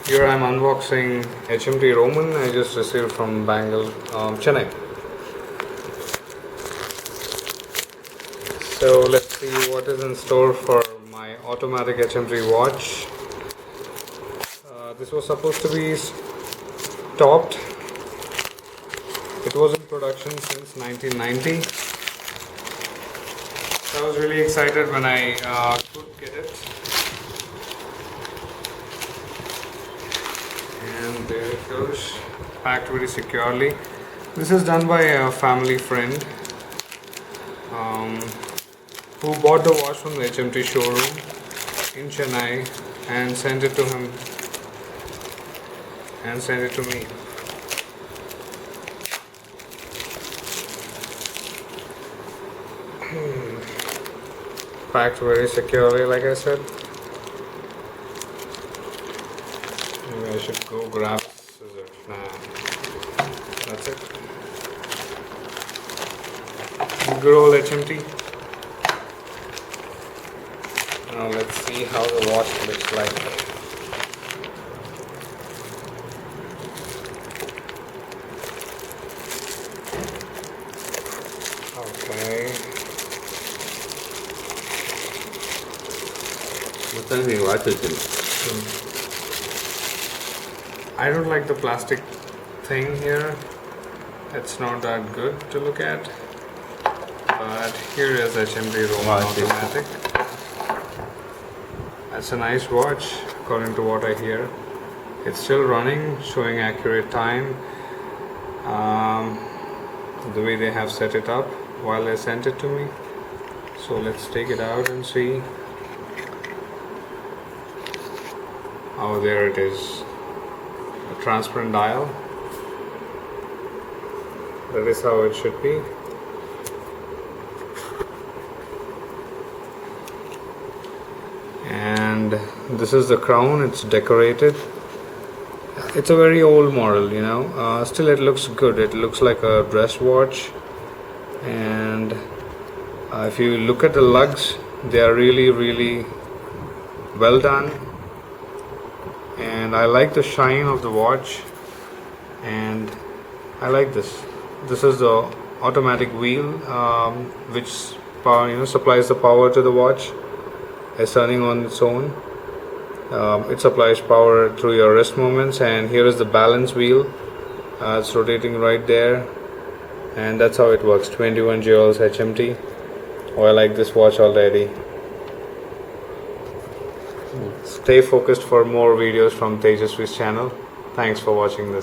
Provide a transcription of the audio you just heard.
Here I'm unboxing HMT Roman I just received from Bangalore, Chennai. So let's see what is in store for my automatic HMT watch. This was supposed to be stopped. It was in production since 1990. So I was really excited when I could get it. And there it goes, packed very securely. This is done by a family friend who bought the watch from the HMT showroom in Chennai and sent it to him and sent it to me. Packed very securely, like I said. Maybe I should go grab scissors. Nah, that's it. Good old HMT. Now let's see how the watch looks like. Okay. I don't like the plastic thing here. It's not that good to look at. But here is HMT Roman automatic. That's a nice watch according to what I hear. It's still running, showing accurate time. The way they have set it up while they sent it to me. So let's take it out and see. Oh, there it is. A transparent dial. That is how it should be. And this is the crown. It's decorated. It's a very old model, you know. Still it looks good. It looks like a dress watch. And if you look at the lugs, they are really well done. And I like the shine of the watch, and I like this. This is the automatic wheel which supplies the power to the watch. It's turning on its own. It supplies power through your wrist movements, and here is the balance wheel. It's rotating right there, and that's how it works. 21 joules HMT. Oh, I like this watch already. Stay focused for more videos from Tejasvi's channel. Thanks for watching this.